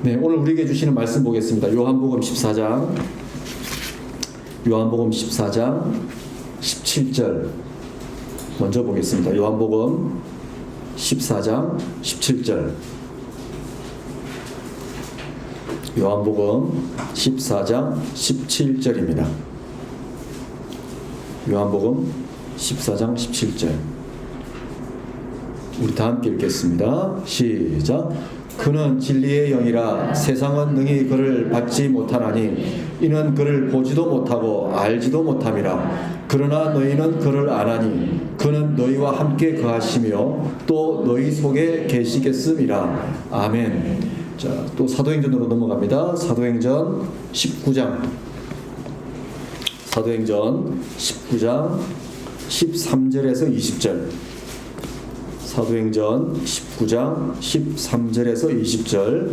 네, 오늘 우리에게 주시는 말씀 보겠습니다. 요한복음 14장 17절 먼저 보겠습니다. 요한복음 14장 17절. 요한복음 14장 17절입니다. 요한복음 14장 17절. 우리 다 함께 읽겠습니다. 시작. 그는 진리의 영이라 세상은 능히 그를 받지 못하나니 이는 그를 보지도 못하고 알지도 못함이라. 그러나 너희는 그를 아나니 그는 너희와 함께 거하시며 또 너희 속에 계시겠음이라. 아멘. 자, 또 사도행전으로 넘어갑니다. 사도행전 19장 13절에서 20절. 사도행전 19장 13절에서 20절.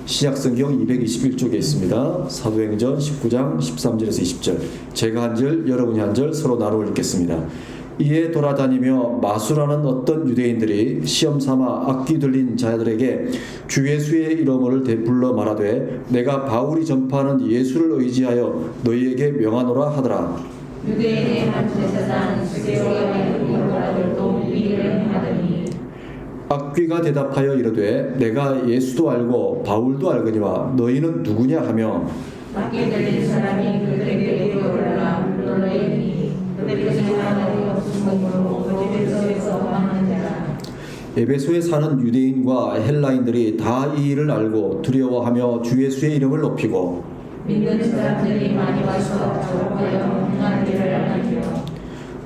신약성경 221쪽에 있습니다. 사도행전 19장 13절에서 20절. 제가 한 절, 여러분이 한 절 서로 나누어 읽겠습니다. 이에 돌아다니며 마수라는 어떤 유대인들이 시험삼아 악기 들린 자들에게 주 예수의 이름을 불러 말하되 내가 바울이 전파하는 예수를 의지하여 너희에게 명하노라 하더라. 유대인의 한 제사장 스게와의 이모라들도 이를 하더니 악귀가 대답하여 이르되 내가 예수도 알고 바울도 알거니와 너희는 누구냐 하며 악기 들린 사람이 그들에게 이르러라 너희니 그들이 생각하는 없은 몸으로 에베소에서 하는 자라. 에베소에 사는 유대인과 헬라인들이 다 이 일을 알고 두려워하며 주 예수의 이름을 높이고 믿는 사람들이 많이 와서 저하여 행한 일을 알며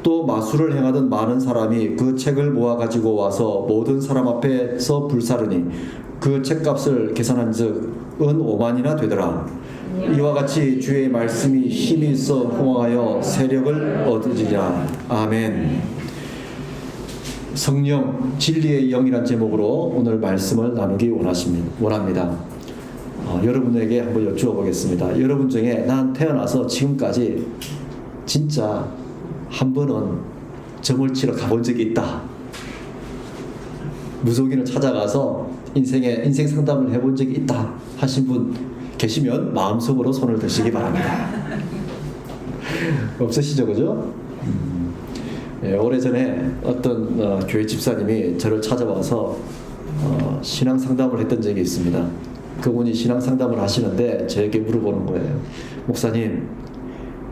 또 마술을 행하던 많은 사람이 그 책을 모아 가지고 와서 모든 사람 앞에서 불사르니 그 책값을 계산한즉 은 5만이나 되더라. 이와 같이 주의 말씀이 힘이 있어 홍하여 세력을 얻으리라. 아멘. 성령 진리의 영이란 제목으로 오늘 말씀을 나누기 원합니다. 여러분에게 한번 여쭈어 보겠습니다. 여러분 중에 난 태어나서 지금까지 진짜 한 번은 점을 치러 가본 적이 있다. 무속인을 찾아가서 인생 상담을 해본 적이 있다 하신 분 계시면 마음속으로 손을 드시기 바랍니다. 없으시죠, 그죠? 오래전에 어떤 교회 집사님이 저를 찾아와서 신앙 상담을 했던 적이 있습니다. 그분이 신앙 상담을 하시는데 저에게 물어보는 거예요. 목사님,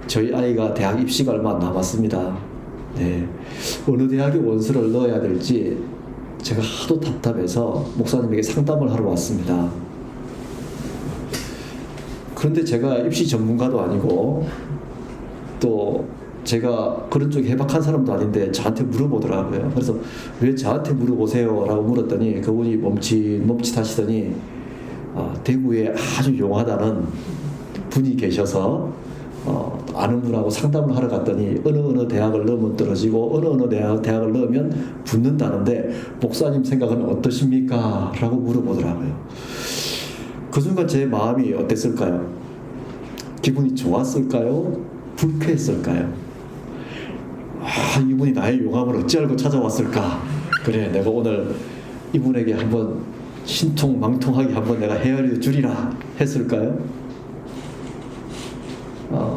저희 아이가 대학 입시가 얼마 안 남았습니다. 네. 어느 대학에 원서를 넣어야 될지 제가 하도 답답해서 목사님에게 상담을 하러 왔습니다. 그런데 제가 입시 전문가도 아니고 또 제가 그런 쪽에 해박한 사람도 아닌데 저한테 물어보더라고요. 그래서 왜 저한테 물어보세요? 라고 물었더니 그분이 멈칫 하시더니 대구에 아주 용하다는 분이 계셔서 아는 분하고 상담을 하러 갔더니 어느 대학을 넣으면 떨어지고 어느 대학을 넣으면 붙는다는데 목사님 생각은 어떠십니까? 라고 물어보더라고요. 그 순간 제 마음이 어땠을까요? 기분이 좋았을까요? 불쾌했을까요? 이분이 나의 용함을 어찌 알고 찾아왔을까? 그래, 내가 오늘 이분에게 한번 신통망통하게 한번 내가 헤아려 주리라 했을까요?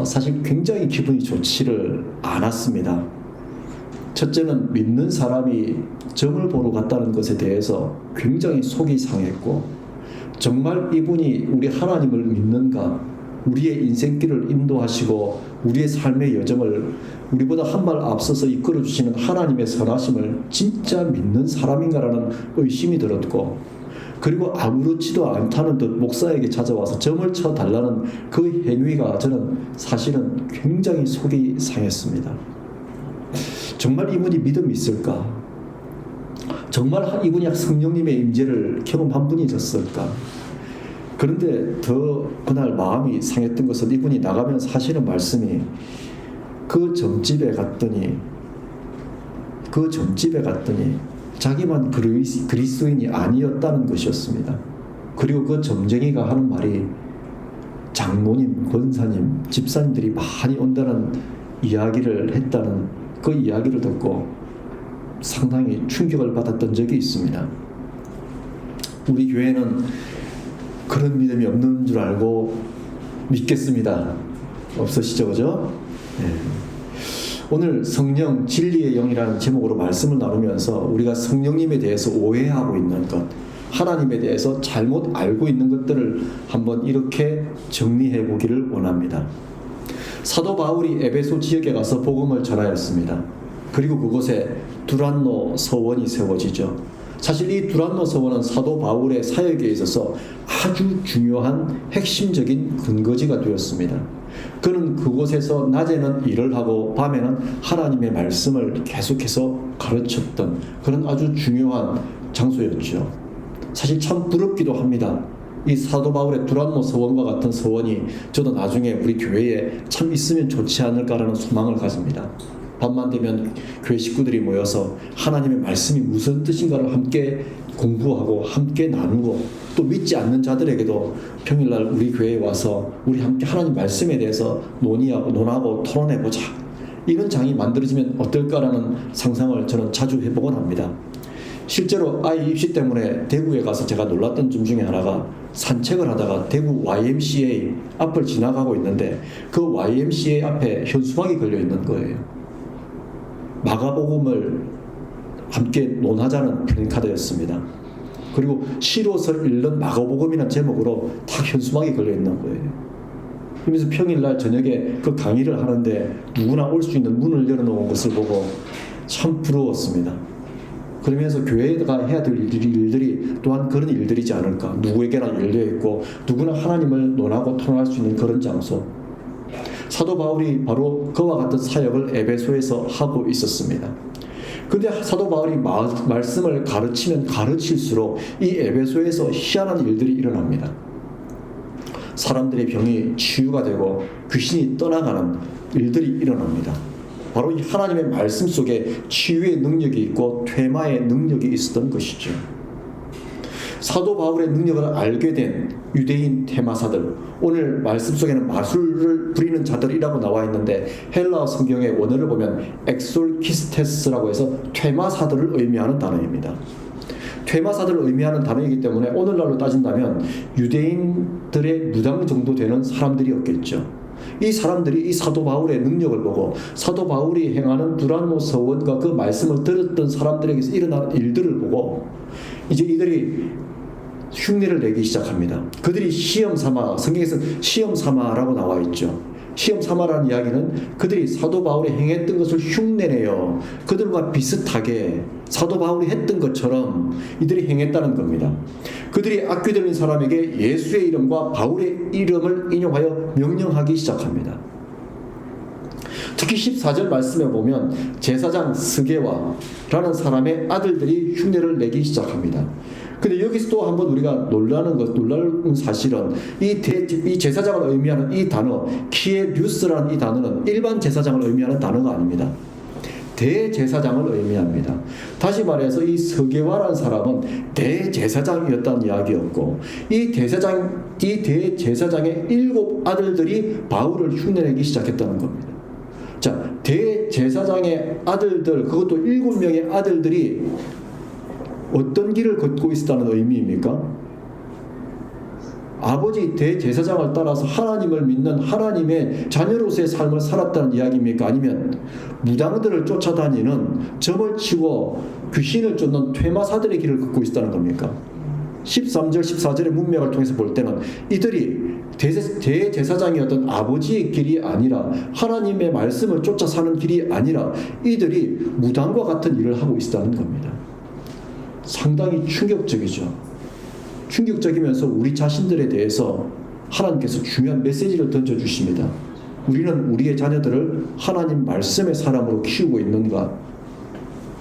사실 굉장히 기분이 좋지를 않았습니다. 첫째는 믿는 사람이 점을 보러 갔다는 것에 대해서 굉장히 속이 상했고, 정말 이분이 우리 하나님을 믿는가, 우리의 인생길을 인도하시고 우리의 삶의 여정을 우리보다 한 발 앞서서 이끌어 주시는 하나님의 선하심을 진짜 믿는 사람인가라는 의심이 들었고, 그리고 아무렇지도 않다는 듯 목사에게 찾아와서 점을 쳐달라는 그 행위가 저는 사실은 굉장히 속이 상했습니다. 정말 이분이 믿음이 있을까? 정말 이분이 성령님의 임재를 경험한 분이었을까? 그런데 더 그날 마음이 상했던 것은 이분이 나가면서 하시는 말씀이 그 점집에 갔더니 자기만 그리스도인이 아니었다는 것이었습니다. 그리고 그 점쟁이가 하는 말이 장로님, 권사님, 집사님들이 많이 온다는 이야기를 했다는 그 이야기를 듣고 상당히 충격을 받았던 적이 있습니다. 우리 교회는 그런 믿음이 없는 줄 알고 믿겠습니다. 없으시죠, 그죠? 네. 오늘 성령 진리의 영이라는 제목으로 말씀을 나누면서 우리가 성령님에 대해서 오해하고 있는 것, 하나님에 대해서 잘못 알고 있는 것들을 한번 이렇게 정리해 보기를 원합니다. 사도 바울이 에베소 지역에 가서 복음을 전하였습니다. 그리고 그곳에 두란노 서원이 세워지죠. 사실 이 두란노 서원은 사도 바울의 사역에 있어서 아주 중요한 핵심적인 근거지가 되었습니다. 그는 그곳에서 낮에는 일을 하고 밤에는 하나님의 말씀을 계속해서 가르쳤던 그런 아주 중요한 장소였죠. 사실 참 부럽기도 합니다. 이 사도 바울의 두란노 서원과 같은 서원이 저도 나중에 우리 교회에 참 있으면 좋지 않을까라는 소망을 가집니다. 밤만 되면 교회 식구들이 모여서 하나님의 말씀이 무슨 뜻인가를 함께 공부하고 함께 나누고 또 믿지 않는 자들에게도 평일날 우리 교회에 와서 우리 함께 하나님 말씀에 대해서 논하고 토론해보자, 이런 장이 만들어지면 어떨까라는 상상을 저는 자주 해보곤 합니다. 실제로 아이 입시 때문에 대구에 가서 제가 놀랐던 점 중에 하나가, 산책을 하다가 대구 YMCA 앞을 지나가고 있는데 그 YMCA 앞에 현수막이 걸려 있는 거예요. 마가복음을 함께 논하자는 플래카드였습니다. 그리고 시로서 읽는 마가복음이라는 제목으로 딱 현수막이 걸려 있는 거예요. 그러면서 평일날 저녁에 그 강의를 하는데 누구나 올 수 있는 문을 열어놓은 것을 보고 참 부러웠습니다. 그러면서 교회가 해야 될 일들이 또한 그런 일들이지 않을까. 누구에게나 열려 있고 누구나 하나님을 논하고 토론할 수 있는 그런 장소. 사도 바울이 바로 그와 같은 사역을 에베소에서 하고 있었습니다. 그런데 사도 바울이 말씀을 가르치면 가르칠수록 이 에베소에서 희한한 일들이 일어납니다. 사람들의 병이 치유가 되고 귀신이 떠나가는 일들이 일어납니다. 바로 이 하나님의 말씀 속에 치유의 능력이 있고 퇴마의 능력이 있었던 것이죠. 사도 바울의 능력을 알게 된 유대인 퇴마사들, 오늘 말씀 속에는 마술을 부리는 자들이라고 나와 있는데 헬라어 성경의 원어를 보면 엑솔키스테스라고 해서 퇴마사들을 의미하는 단어입니다. 퇴마사들을 의미하는 단어이기 때문에 오늘날로 따진다면 유대인들의 무당 정도 되는 사람들이었겠죠. 이 사람들이 이 사도 바울의 능력을 보고 사도 바울이 행하는 두란노 서원과 그 말씀을 들었던 사람들에게서 일어나는 일들을 보고 이제 이들이 흉내를 내기 시작합니다. 그들이 시험삼아, 성경에서는 시험삼아라고 나와 있죠. 시험삼아라는 이야기는 그들이 사도 바울이 행했던 것을 흉내내요. 그들과 비슷하게 사도 바울이 했던 것처럼 이들이 행했다는 겁니다. 그들이 악귀 들린 사람에게 예수의 이름과 바울의 이름을 인용하여 명령하기 시작합니다. 특히 14절 말씀에 보면 제사장 스게와라는 사람의 아들들이 흉내를 내기 시작합니다. 근데 여기서 또 한번 우리가 놀라운 사실은 이 제사장을 의미하는 이 단어 키에뉴스라는 이 단어는 일반 제사장을 의미하는 단어가 아닙니다. 대제사장을 의미합니다. 다시 말해서 이 스게와라는 사람은 대제사장이었다는 이야기였고 이 대제사장의 7 아들들이 바울을 흉내내기 시작했다는 겁니다. 자, 대제사장의 아들들, 그것도 7명의 아들들이 어떤 길을 걷고 있었다는 의미입니까? 아버지 대제사장을 따라서 하나님을 믿는 하나님의 자녀로서의 삶을 살았다는 이야기입니까? 아니면 무당들을 쫓아다니는 점을 치고 귀신을 쫓는 퇴마사들의 길을 걷고 있었다는 겁니까? 13절 14절의 문맥을 통해서 볼 때는 이들이 대제사장이었던 아버지의 길이 아니라 하나님의 말씀을 쫓아 사는 길이 아니라 이들이 무당과 같은 일을 하고 있었다는 겁니다. 상당히 충격적이죠. 충격적이면서 우리 자신들에 대해서 하나님께서 중요한 메시지를 던져주십니다. 우리는 우리의 자녀들을 하나님 말씀의 사람으로 키우고 있는가?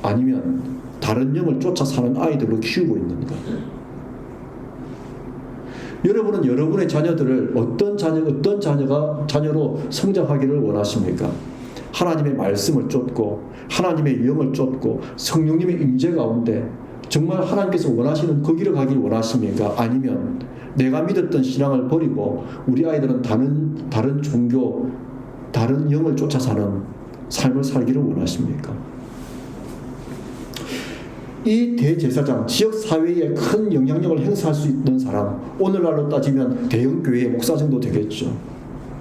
아니면 다른 영을 쫓아 사는 아이들로 키우고 있는가? 여러분은 여러분의 자녀들을 어떤 자녀로 성장하기를 원하십니까? 하나님의 말씀을 쫓고 하나님의 영을 쫓고 성령님의 임재 가운데 정말 하나님께서 원하시는 그 길을 가길 원하십니까? 아니면 내가 믿었던 신앙을 버리고 우리 아이들은 다른 종교, 다른 영을 쫓아 사는 삶을 살기를 원하십니까? 이 대제사장, 지역 사회에 큰 영향력을 행사할 수 있는 사람, 오늘날로 따지면 대형 교회의 목사 정도 되겠죠.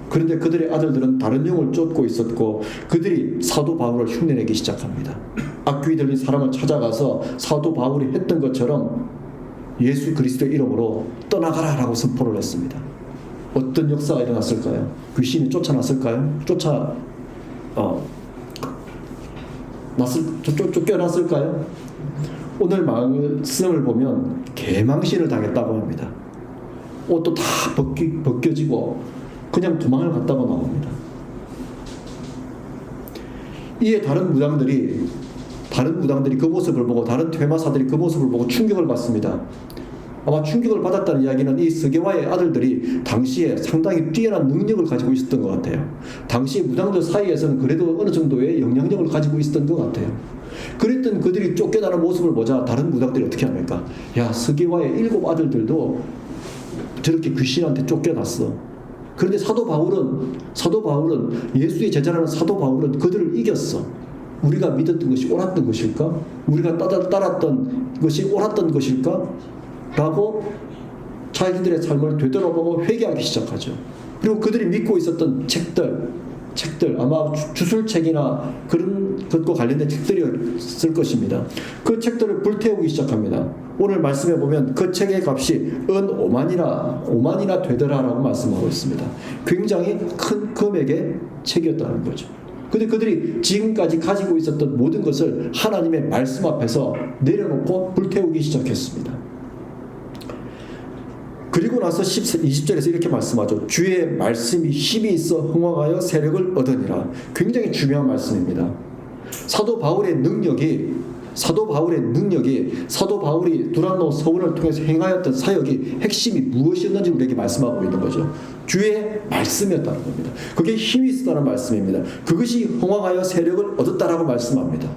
그런데 그들의 아들들은 다른 영을 쫓고 있었고 그들이 사도 바울을 흉내내기 시작합니다. 악귀 들린 사람을 찾아가서 사도 바울이 했던 것처럼 예수 그리스도의 이름으로 떠나가라라고 선포를 했습니다. 어떤 역사가 일어났을까요? 귀신이 쫓아났을까요? 쫓겨났을까요? 오늘 말씀을 보면 개망신을 당했다고 합니다. 옷도 다 벗겨지고 그냥 도망을 갔다고 나옵니다. 이에 다른 무당들이 그 모습을 보고, 다른 퇴마사들이 그 모습을 보고 충격을 받습니다. 아마 충격을 받았다는 이야기는 이 스게와의 아들들이 당시에 상당히 뛰어난 능력을 가지고 있었던 것 같아요. 당시 무당들 사이에서는 그래도 어느 정도의 영향력을 가지고 있었던 것 같아요. 그랬던 그들이 쫓겨나는 모습을 보자 다른 무당들이 어떻게 합니까? 야, 스게와의 7 아들들도 저렇게 귀신한테 쫓겨났어. 그런데 사도 바울은 예수의 제자라는 사도 바울은 그들을 이겼어. 우리가 믿었던 것이 옳았던 것일까? 우리가 따랐던 것이 옳았던 것일까? 라고 자기들의 삶을 되돌아보고 회개하기 시작하죠. 그리고 그들이 믿고 있었던 책들 아마 주술책이나 그런 것과 관련된 책들이었을 것입니다. 그 책들을 불태우기 시작합니다. 오늘 말씀해 보면 그 책의 값이 은 5만이나 되더라라고 말씀하고 있습니다. 굉장히 큰 금액의 책이었다는 거죠. 근데 그들이 지금까지 가지고 있었던 모든 것을 하나님의 말씀 앞에서 내려놓고 불태우기 시작했습니다. 그리고 나서 20절에서 이렇게 말씀하죠. 주의 말씀이 힘이 있어 흥왕하여 세력을 얻으니라. 굉장히 중요한 말씀입니다. 사도 바울의 능력이 사도 바울이 두란노 서원을 통해서 행하였던 사역이 핵심이 무엇이었는지 우리에게 말씀하고 있는 거죠. 주의 말씀이었다는 겁니다. 그게 힘이 있었다는 말씀입니다. 그것이 흥왕하여 세력을 얻었다라고 말씀합니다.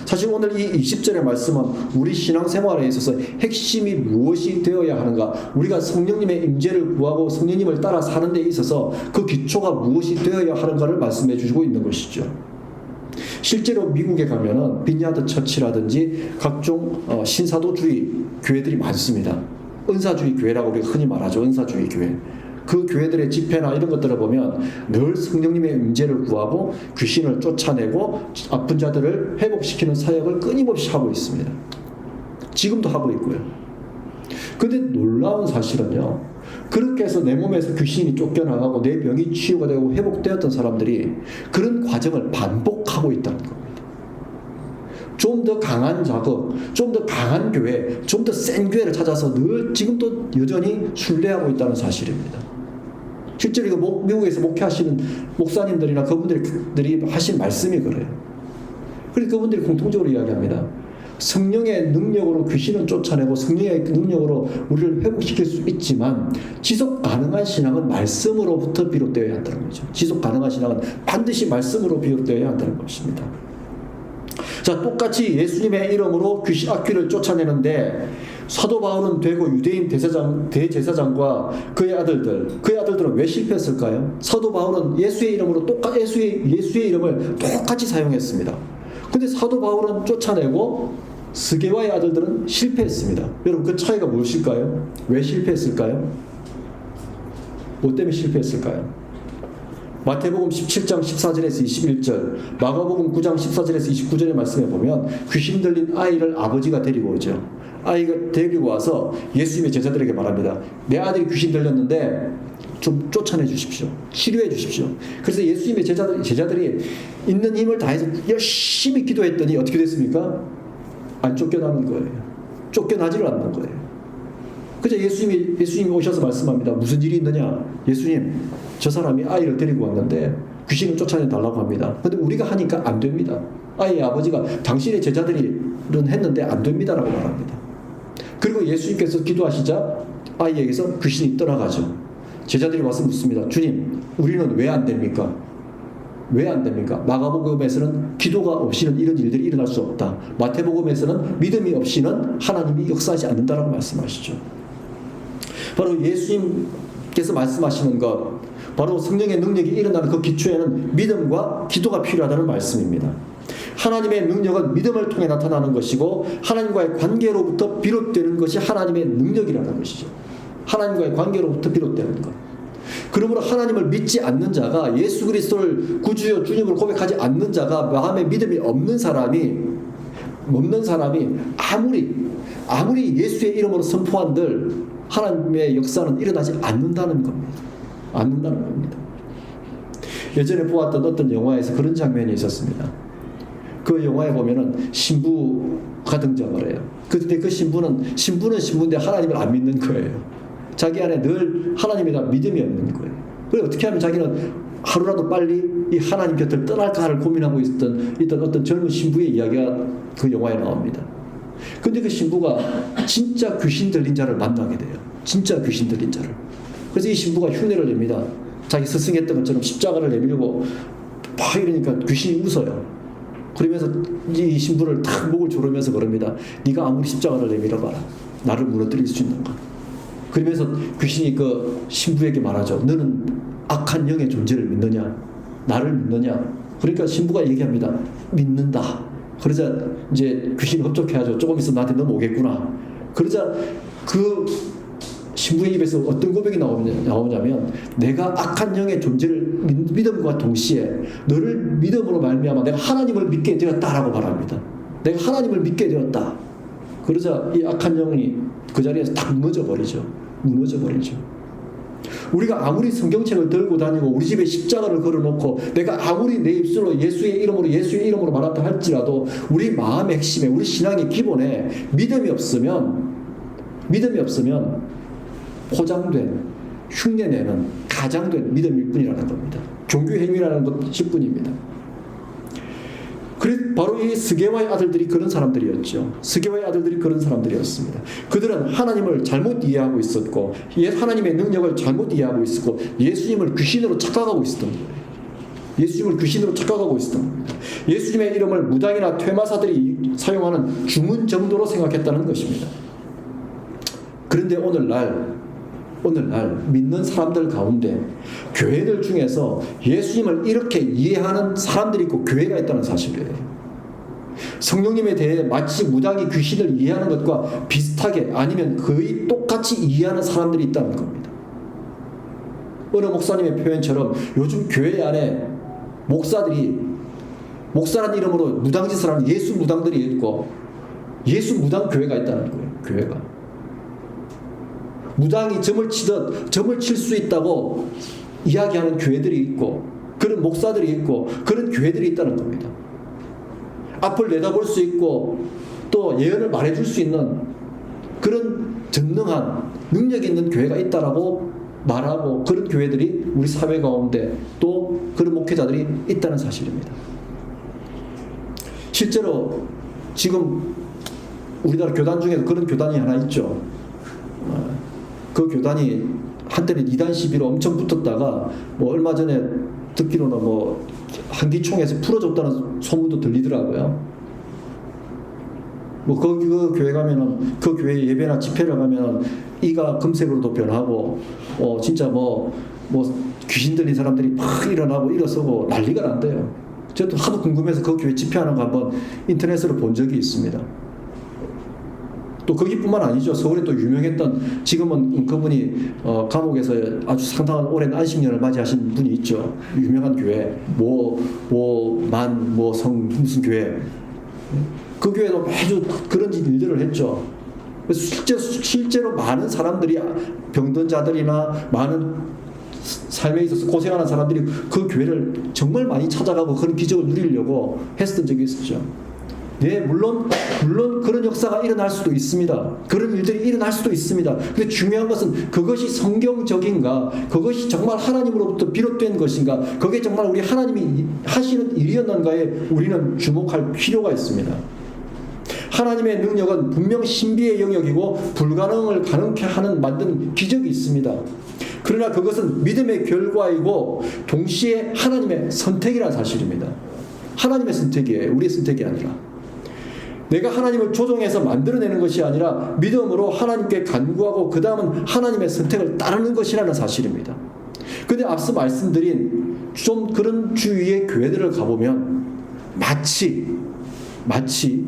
사실 오늘 이 20절의 말씀은 우리 신앙생활에 있어서 핵심이 무엇이 되어야 하는가, 우리가 성령님의 임재를 구하고 성령님을 따라 사는 데 있어서 그 기초가 무엇이 되어야 하는가를 말씀해 주시고 있는 것이죠. 실제로 미국에 가면은 비니아드 처치라든지 각종 신사도주의 교회들이 많습니다. 은사주의 교회라고 우리가 흔히 말하죠. 은사주의 교회. 그 교회들의 집회나 이런 것들을 보면 늘 성령님의 임재를 구하고 귀신을 쫓아내고 아픈 자들을 회복시키는 사역을 끊임없이 하고 있습니다. 지금도 하고 있고요. 근데 놀라운 사실은요, 그렇게 해서 내 몸에서 귀신이 쫓겨나가고 내 병이 치유가 되고 회복되었던 사람들이 그런 과정을 반복하고 있다는 겁니다. 좀 더 강한 자극, 좀 더 강한 교회, 좀 더 센 교회를 찾아서 늘 지금도 여전히 순례하고 있다는 사실입니다. 실제로 이거 미국에서 목회하시는 목사님들이나 그분들이 하신 말씀이 그래요. 그래서 그분들이 공통적으로 이야기합니다. 성령의 능력으로 귀신을 쫓아내고 성령의 능력으로 우리를 회복시킬 수 있지만 지속 가능한 신앙은 말씀으로부터 비롯되어야 한다는 거죠. 지속 가능한 신앙은 반드시 말씀으로 비롯되어야 한다는 것입니다. 자, 똑같이 예수님의 이름으로 악귀를 쫓아내는데 사도 바울은 되고 유대인 대제사장과 그의 아들들은 왜 실패했을까요? 사도 바울은 예수의 이름으로 예수의 이름을 똑같이 사용했습니다. 근데 사도 바울은 쫓아내고 스게와의 아들들은 실패했습니다. 여러분, 그 차이가 무엇일까요? 왜 실패했을까요? 뭐 때문에 실패했을까요? 마태복음 17장 14절에서 21절, 마가복음 9장 14절에서 29절의 말씀에 보면 귀신 들린 아이를 아버지가 데리고 오죠. 아이가 데리고 와서 예수님의 제자들에게 말합니다. 내 아들이 귀신 들렸는데 좀 쫓아내 주십시오. 치료해 주십시오. 그래서 예수님의 제자들이 있는 힘을 다해서 열심히 기도했더니 어떻게 됐습니까? 안 쫓겨나는 거예요. 쫓겨나지를 않는 거예요. 그래서 예수님이 오셔서 말씀합니다. 무슨 일이 있느냐? 예수님, 저 사람이 아이를 데리고 왔는데 귀신을 쫓아내 달라고 합니다. 그런데 우리가 하니까 안 됩니다. 아이의 아버지가 당신의 제자들은 했는데 안 됩니다라고 말합니다. 그리고 예수님께서 기도하시자 아이에게서 귀신이 떠나가죠. 제자들이 와서 묻습니다. 주님, 우리는 왜 안 됩니까? 왜 안 됩니까? 마가복음에서는 기도가 없이는 이런 일들이 일어날 수 없다. 마태복음에서는 믿음이 없이는 하나님이 역사하지 않는다라고 말씀하시죠. 바로 예수님께서 말씀하시는 것, 바로 성령의 능력이 일어나는 그 기초에는 믿음과 기도가 필요하다는 말씀입니다. 하나님의 능력은 믿음을 통해 나타나는 것이고 하나님과의 관계로부터 비롯되는 것이 하나님의 능력이라는 것이죠. 하나님과의 관계로부터 비롯되는 것. 그러므로 하나님을 믿지 않는 자가, 예수 그리스도를 구주여 주님으로 고백하지 않는 자가, 마음에 믿음이 없는 사람이 아무리 예수의 이름으로 선포한들 하나님의 역사는 일어나지 않는다는 겁니다. 예전에 보았던 어떤 영화에서 그런 장면이 있었습니다. 그 영화에 보면은 신부가 등장을 해요. 그런데 그 신부는 신부인데 하나님을 안 믿는 거예요. 자기 안에 늘 하나님에 대한 믿음이 없는 거예요. 그래 어떻게 하면 자기는 하루라도 빨리 이 하나님 곁을 떠날까를 고민하고 있던 어떤 젊은 신부의 이야기가 그 영화에 나옵니다. 근데 그 신부가 진짜 귀신 들린 자를 만나게 돼요. 진짜 귀신 들린 자를. 그래서 이 신부가 흉내를 냅니다. 자기 스승했던 것처럼 십자가를 내밀고 막 이러니까 귀신이 웃어요. 그러면서 이 신부를 탁 목을 조르면서 그럽니다. 네가 아무리 십자가를 내밀어봐라. 나를 무너뜨릴 수 있는가. 그러면서 귀신이 그 신부에게 말하죠. 너는 악한 영의 존재를 믿느냐? 나를 믿느냐? 그러니까 신부가 얘기합니다. 믿는다. 그러자 이제 귀신이 흡족해하죠. 조금 있으면 나한테 넘어오겠구나. 그러자 그 신부의 입에서 어떤 고백이 나오냐면 내가 악한 영의 존재를 믿음과 동시에 너를 믿음으로 말미암아 내가 하나님을 믿게 되었다라고 말합니다. 내가 하나님을 믿게 되었다. 그러자 이 악한 영이 그 자리에서 딱 무너져 버리죠. 우리가 아무리 성경책을 들고 다니고 우리 집에 십자가를 걸어놓고 내가 아무리 내 입술로 예수의 이름으로 말한다 할지라도 우리 마음의 핵심에 우리 신앙의 기본에 믿음이 없으면 포장된 흉내내는 가장된 믿음일 뿐이라는 겁니다. 종교 행위라는 것일 뿐입니다. 그래서 바로 이 스게와의 아들들이 그런 사람들이었죠. 스게와의 아들들이 그런 사람들이었습니다. 그들은 하나님을 잘못 이해하고 있었고 하나님의 능력을 잘못 이해하고 있었고 예수님을 귀신으로 착각하고 있었던 거예요. 예수님의 이름을 무당이나 퇴마사들이 사용하는 주문 정도로 생각했다는 것입니다. 그런데 오늘날 믿는 사람들 가운데 교회들 중에서 예수님을 이렇게 이해하는 사람들이 있고 교회가 있다는 사실이에요. 성령님에 대해 마치 무당이 귀신을 이해하는 것과 비슷하게 아니면 거의 똑같이 이해하는 사람들이 있다는 겁니다. 어느 목사님의 표현처럼 요즘 교회 안에 목사라는 이름으로 무당짓을 하는 예수 무당들이 있고 예수 무당 교회가 있다는 거예요. 교회가. 무당이 점을 칠 수 있다고 이야기하는 교회들이 있고 그런 목사들이 있고 그런 교회들이 있다는 겁니다. 앞을 내다볼 수 있고 또 예언을 말해줄 수 있는 그런 전능한 능력 있는 교회가 있다라고 말하고 그런 교회들이 우리 사회 가운데 또 그런 목회자들이 있다는 사실입니다. 실제로 지금 우리나라 교단 중에서 그런 교단이 하나 있죠. 그 교단이 한때는 이단 시비로 엄청 붙었다가 뭐 얼마 전에 듣기로는 뭐 한기총에서 풀어줬다는 소문도 들리더라고요. 뭐 그 교회 가면은 그 교회 예배나 집회를 가면은 이가 금색으로도 변하고 진짜 뭐 귀신 들린 사람들이 막 일어나고 일어서고 난리가 난대요. 저도 하도 궁금해서 그 교회 집회하는 거 한번 인터넷으로 본 적이 있습니다. 또 거기뿐만 아니죠. 서울에 또 유명했던 지금은 그분이 감옥에서 아주 상당한 오랜 안식년을 맞이하신 분이 있죠. 유명한 교회 성 무슨 교회. 그 교회도 매주 그런 일들을 했죠. 실제로 많은 사람들이 병든 자들이나 많은 삶에 있어서 고생하는 사람들이 그 교회를 정말 많이 찾아가고 그런 기적을 누리려고 했었던 적이 있었죠. 네, 물론 그런 역사가 일어날 수도 있습니다. 그런 일들이 일어날 수도 있습니다. 근데 중요한 것은 그것이 성경적인가? 그것이 정말 하나님으로부터 비롯된 것인가? 그게 정말 우리 하나님이 하시는 일이었는가에 우리는 주목할 필요가 있습니다. 하나님의 능력은 분명 신비의 영역이고 불가능을 가능케 하는 만든 기적이 있습니다. 그러나 그것은 믿음의 결과이고 동시에 하나님의 선택이라는 사실입니다. 하나님의 선택이에요. 우리의 선택이 아니라. 내가 하나님을 조종해서 만들어내는 것이 아니라 믿음으로 하나님께 간구하고 그 다음은 하나님의 선택을 따르는 것이라는 사실입니다. 그런데 앞서 말씀드린 좀 그런 주위의 교회들을 가보면 마치 마치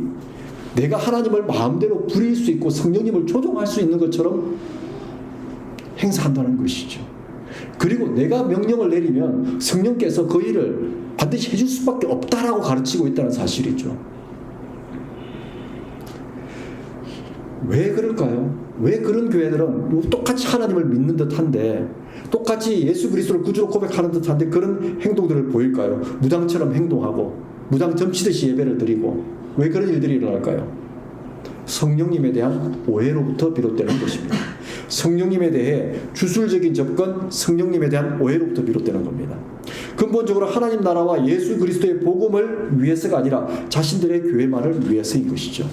내가 하나님을 마음대로 부릴 수 있고 성령님을 조종할 수 있는 것처럼 행사한다는 것이죠. 그리고 내가 명령을 내리면 성령께서 그 일을 반드시 해줄 수밖에 없다라고 가르치고 있다는 사실이죠. 왜 그럴까요? 왜 그런 교회들은 똑같이 하나님을 믿는 듯한데, 똑같이 예수 그리스도를 구주로 고백하는 듯한데 그런 행동들을 보일까요? 무당처럼 행동하고 무당 점치듯이 예배를 드리고, 왜 그런 일들이 일어날까요? 성령님에 대한 오해로부터 비롯되는 것입니다. 성령님에 대해 주술적인 접근, 성령님에 대한 오해로부터 비롯되는 겁니다. 근본적으로 하나님 나라와 예수 그리스도의 복음을 위해서가 아니라 자신들의 교회만을 위해서인 것이죠.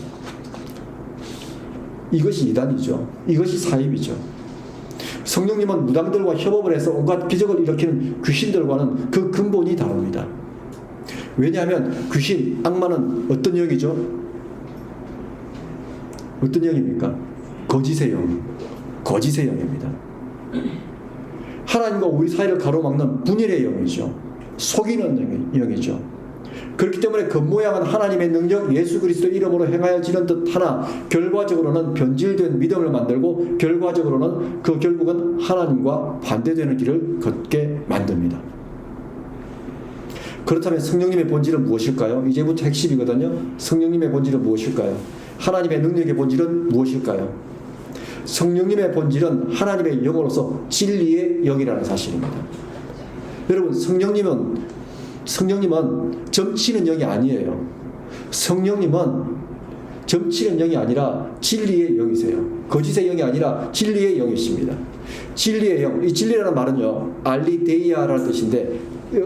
이것이 이단이죠. 이것이 사입이죠. 성령님은 무당들과 협업을 해서 온갖 기적을 일으키는 귀신들과는 그 근본이 다릅니다. 왜냐하면 귀신, 악마는 어떤 영이죠? 어떤 영입니까? 거짓의 영. 거짓의 영입니다. 하나님과 우리 사이를 가로막는 분열의 영이죠. 속이는 영이죠. 그렇기 때문에 겉모양은 하나님의 능력, 예수 그리스도 이름으로 행하여지는 듯 하나 결과적으로는 변질된 믿음을 만들고 결과적으로는 그 결국은 하나님과 반대되는 길을 걷게 만듭니다. 그렇다면 성령님의 본질은 무엇일까요? 이제부터 핵심이거든요. 성령님의 본질은 무엇일까요? 하나님의 능력의 본질은 무엇일까요? 성령님의 본질은 하나님의 영으로서 진리의 영이라는 사실입니다. 여러분, 성령님은 점치는 영이 아니에요. 성령님은 점치는 영이 아니라 진리의 영이세요. 거짓의 영이 아니라 진리의 영이십니다. 진리의 영, 이 진리라는 말은요, 알리데이아라는 뜻인데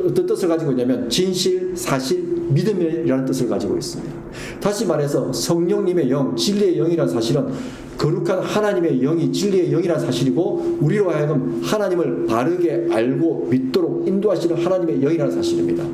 어떤 뜻을 가지고 있냐면 진실, 사실, 믿음이라는 뜻을 가지고 있습니다. 다시 말해서 성령님의 영, 진리의 영이라는 사실은 거룩한 하나님의 영이 진리의 영이라는 사실이고, 우리로 하여금 하나님을 바르게 알고 믿도록 인도하시는 하나님의 영이라는 사실입니다.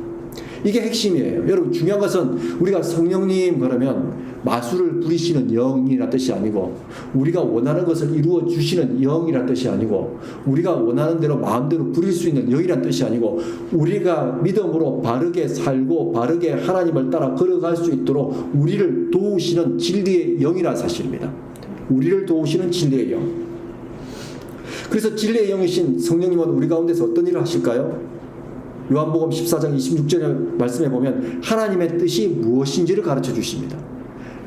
이게 핵심이에요. 여러분, 중요한 것은 우리가 성령님 그러면 마술을 부리시는 영이라는 뜻이 아니고, 우리가 원하는 것을 이루어 주시는 영이라는 뜻이 아니고, 우리가 원하는 대로 마음대로 부릴 수 있는 영이라는 뜻이 아니고, 우리가 믿음으로 바르게 살고 바르게 하나님을 따라 걸어갈 수 있도록 우리를 도우시는 진리의 영이라는 사실입니다. 우리를 도우시는 진리의 영. 그래서 진리의 영이신 성령님은 우리 가운데서 어떤 일을 하실까요? 요한복음 14장 26절의 말씀에 보면 하나님의 뜻이 무엇인지를 가르쳐 주십니다.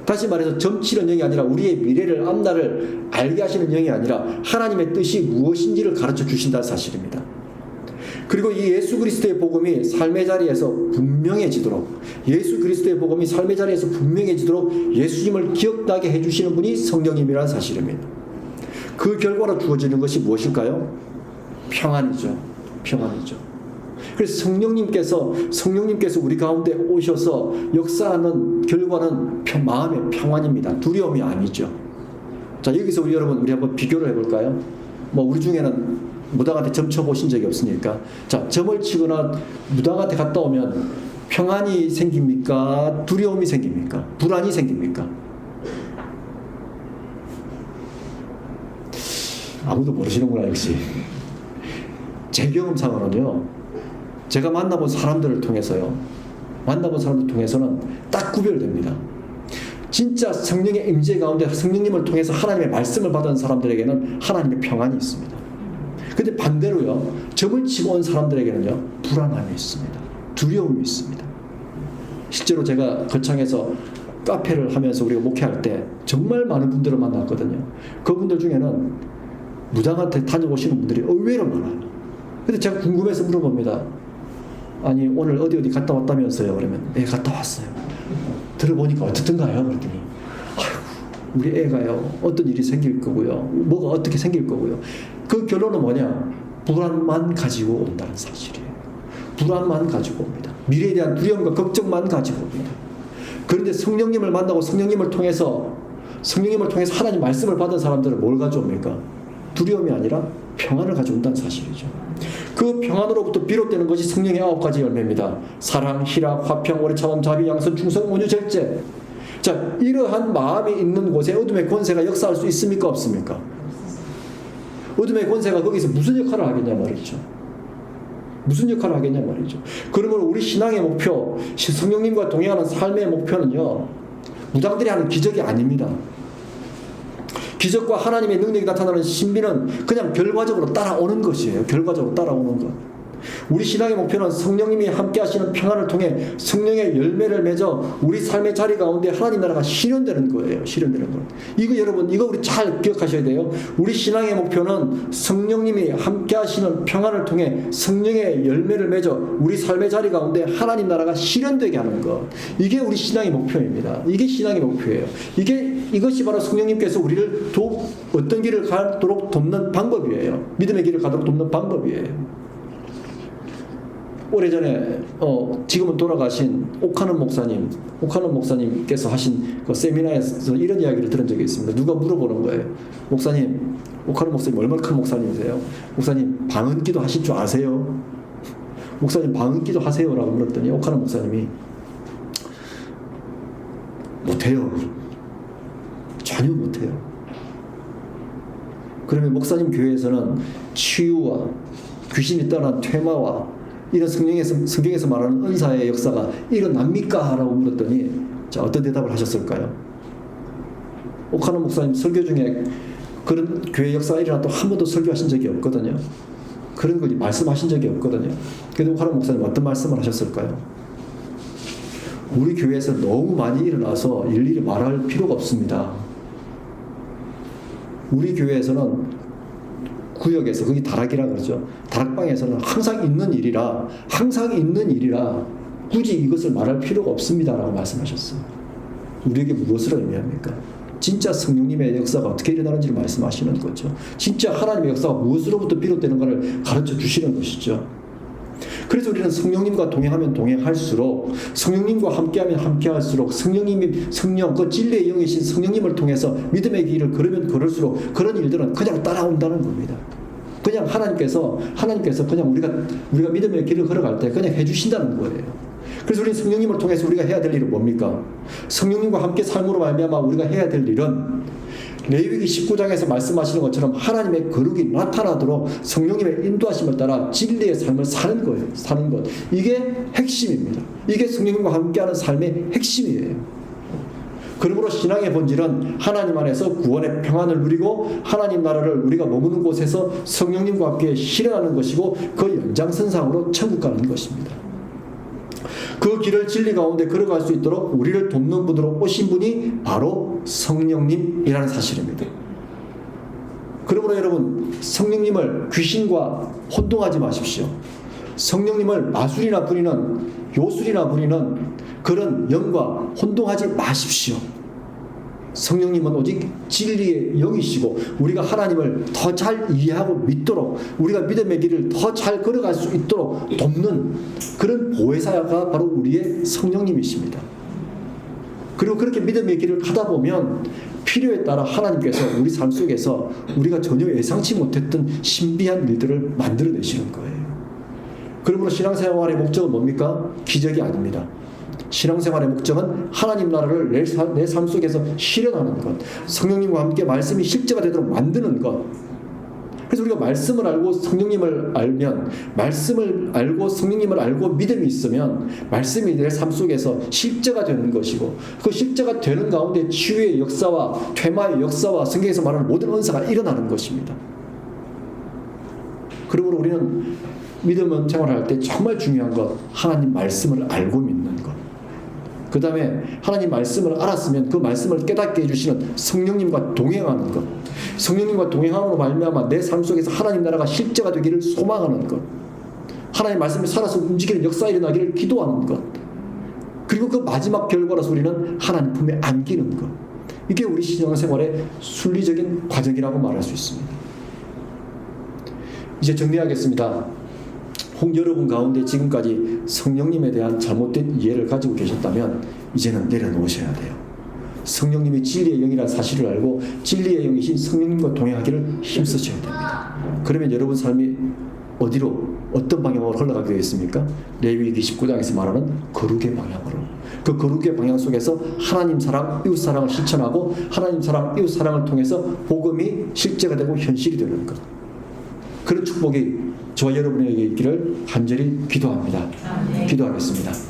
다시 말해서 점치는 영이 아니라 우리의 미래를, 앞날을 알게 하시는 영이 아니라 하나님의 뜻이 무엇인지를 가르쳐 주신다는 사실입니다. 그리고 이 예수 그리스도의 복음이 삶의 자리에서 분명해지도록, 예수 그리스도의 복음이 삶의 자리에서 분명해지도록 예수님을 기억나게 해주시는 분이 성령님이라는 사실입니다. 그 결과로 주어지는 것이 무엇일까요? 평안이죠. 평안이죠. 그래서 성령님께서 우리 가운데 오셔서 역사하는 결과는 마음의 평안입니다. 두려움이 아니죠. 자, 여기서 우리 한번 비교를 해볼까요? 우리 중에는 무당한테 점 쳐보신 적이 없으니까, 자, 점을 치거나 무당한테 갔다 오면 평안이 생깁니까? 두려움이 생깁니까? 불안이 생깁니까? 아무도 모르시는구나, 역시. 제 경험상으로는요, 제가 만나본 사람들을 통해서는 딱 구별됩니다. 진짜 성령의 임재 가운데 성령님을 통해서 하나님의 말씀을 받은 사람들에게는 하나님의 평안이 있습니다. 근데 반대로요, 점을 치고 온 사람들에게는요, 불안함이 있습니다. 두려움이 있습니다. 실제로 제가 거창에서 카페를 하면서 우리가 목회할 때 정말 많은 분들을 만났거든요. 그분들 중에는 무당한테 다녀오시는 분들이 의외로 많아요. 근데 제가 궁금해서 물어봅니다. 아니, 오늘 어디 갔다 왔다면서요? 그러면 네, 갔다 왔어요. 들어보니까 어떻던가요? 그랬더니 아이고, 우리 애가요, 어떤 일이 생길 거고요, 뭐가 어떻게 생길 거고요. 그 결론은 뭐냐? 불안만 가지고 온다는 사실이에요. 불안만 가지고 옵니다. 미래에 대한 두려움과 걱정만 가지고 옵니다. 그런데 성령님을 만나고 성령님을 통해서 하나님 말씀을 받은 사람들은 뭘 가져옵니까? 두려움이 아니라 평안을 가져온다는 사실이죠. 그 평안으로부터 비롯되는 것이 성령의 9가지 열매입니다. 사랑, 희락, 화평, 오래 참음, 자비, 양선, 충성, 온유, 절제. 자, 이러한 마음이 있는 곳에 어둠의 권세가 역사할 수 있습니까? 없습니까? 어둠의 권세가 거기서 무슨 역할을 하겠냐 말이죠. 무슨 역할을 하겠냐 말이죠. 그러면 우리 신앙의 목표, 성령님과 동행하는 삶의 목표는요, 무당들이 하는 기적이 아닙니다. 기적과 하나님의 능력이 나타나는 신비는 그냥 결과적으로 따라오는 것이에요. 결과적으로 따라오는 것. 우리 신앙의 목표는 성령님이 함께 하시는 평안을 통해 성령의 열매를 맺어 우리 삶의 자리 가운데 하나님 나라가 실현되는 거예요. 실현되는 것. 이거 여러분, 이거 우리 잘 기억하셔야 돼요. 우리 신앙의 목표는 성령님이 함께 하시는 평안을 통해 성령의 열매를 맺어 우리 삶의 자리 가운데 하나님 나라가 실현되게 하는 것. 이게 우리 신앙의 목표입니다. 이게 신앙의 목표예요. 이것이 바로 성령님께서 우리를 어떤 길을 가도록 돕는 방법이에요. 믿음의 길을 가도록 돕는 방법이에요. 오래전에 지금은 돌아가신 옥하는 목사님께서 하신 그 세미나에서 이런 이야기를 들은 적이 있습니다. 누가 물어보는 거예요. 목사님, 옥하는 목사님 얼마나 큰 목사님이세요? 목사님 방언기도 하실 줄 아세요? 목사님 방언기도 하세요? 라고 물었더니 옥하는 목사님이 못해요. 전혀 못해요. 그러면 목사님 교회에서는 치유와 귀신이 떠난 퇴마와 이런 성경에서 말하는 은사의 역사가 일어납니까? 라고 물었더니 자, 어떤 대답을 하셨을까요? 옥하는 목사님 설교 중에 그런 교회 역사가 일어났다고 한 번도 설교하신 적이 없거든요. 그런 걸 말씀하신 적이 없거든요. 그래도 옥하는 목사님 어떤 말씀을 하셨을까요? 우리 교회에서 너무 많이 일어나서 일일이 말할 필요가 없습니다. 우리 교회에서는 구역에서, 거기 다락이라 그러죠. 다락방에서는 항상 있는 일이라 굳이 이것을 말할 필요가 없습니다라고 말씀하셨어요. 우리에게 무엇을 의미합니까? 진짜 성령님의 역사가 어떻게 일어나는지를 말씀하시는 거죠. 진짜 하나님의 역사가 무엇으로부터 비롯되는 것을 가르쳐 주시는 것이죠. 그래서 우리는 성령님과 동행하면 동행할수록, 성령님과 함께하면 함께할수록, 성령, 그 진리의 영이신 성령님을 통해서 믿음의 길을 걸으면 걸을수록 그런 일들은 그냥 따라온다는 겁니다. 그냥 하나님께서 그냥 우리가 믿음의 길을 걸어갈 때 그냥 해주신다는 거예요. 그래서 우리는 성령님을 통해서 우리가 해야 될 일은 뭡니까? 성령님과 함께 삶으로 말미암아 우리가 해야 될 일은 레위기 19장에서 말씀하시는 것처럼 하나님의 거룩이 나타나도록 성령님의 인도하심을 따라 진리의 삶을 사는 거예요. 사는 것. 이게 핵심입니다. 이게 성령님과 함께하는 삶의 핵심이에요. 그러므로 신앙의 본질은 하나님 안에서 구원의 평안을 누리고 하나님 나라를 우리가 머무는 곳에서 성령님과 함께 실현하는 것이고 그 연장선상으로 천국 가는 것입니다. 그 길을 진리 가운데 걸어갈 수 있도록 우리를 돕는 분으로 오신 분이 바로 성령님이라는 사실입니다. 그러므로 여러분, 성령님을 귀신과 혼동하지 마십시오. 성령님을 마술이나 부리는, 요술이나 부리는 그런 영과 혼동하지 마십시오. 성령님은 오직 진리의 영이시고 우리가 하나님을 더 잘 이해하고 믿도록, 우리가 믿음의 길을 더 잘 걸어갈 수 있도록 돕는 그런 보혜사가 바로 우리의 성령님이십니다. 그리고 그렇게 믿음의 길을 가다 보면 필요에 따라 하나님께서 우리 삶 속에서 우리가 전혀 예상치 못했던 신비한 일들을 만들어내시는 거예요. 그러므로 신앙생활의 목적은 뭡니까? 기적이 아닙니다. 신앙생활의 목적은 하나님 나라를 내 삶 속에서 실현하는 것, 성령님과 함께 말씀이 실제가 되도록 만드는 것. 그래서 우리가 말씀을 알고 성령님을 알면, 말씀을 알고 성령님을 알고 믿음이 있으면 말씀이 내 삶 속에서 실제가 되는 것이고, 그 실제가 되는 가운데 치유의 역사와 퇴마의 역사와 성경에서 말하는 모든 은사가 일어나는 것입니다. 그러므로 우리는 믿음 생활을 할 때 정말 중요한 것, 하나님 말씀을 알고 믿는 것. 그 다음에 하나님 말씀을 알았으면 그 말씀을 깨닫게 해주시는 성령님과 동행하는 것. 성령님과 동행함으로 말미암아 내 삶 속에서 하나님 나라가 실제가 되기를 소망하는 것. 하나님 말씀이 살아서 움직이는 역사가 일어나기를 기도하는 것. 그리고 그 마지막 결과로서 우리는 하나님 품에 안기는 것. 이게 우리 신앙생활의 순리적인 과정이라고 말할 수 있습니다. 이제 정리하겠습니다. 혹 여러분 가운데 지금까지 성령님에 대한 잘못된 이해를 가지고 계셨다면 이제는 내려놓으셔야 돼요. 성령님이 진리의 영이라는 사실을 알고 진리의 영이신 성령님과 동행하기를 힘쓰셔야 됩니다. 그러면 여러분 삶이 어디로, 어떤 방향으로 흘러가게 되겠습니까? 레위기 19장에서 말하는 거룩의 방향으로. 그 거룩의 방향 속에서 하나님 사랑, 이웃 사랑을 실천하고 하나님 사랑, 이웃 사랑을 통해서 복음이 실제가 되고 현실이 되는 것. 그런 축복이 저와 여러분에게 있기를 간절히 기도합니다. 아멘. 기도하겠습니다.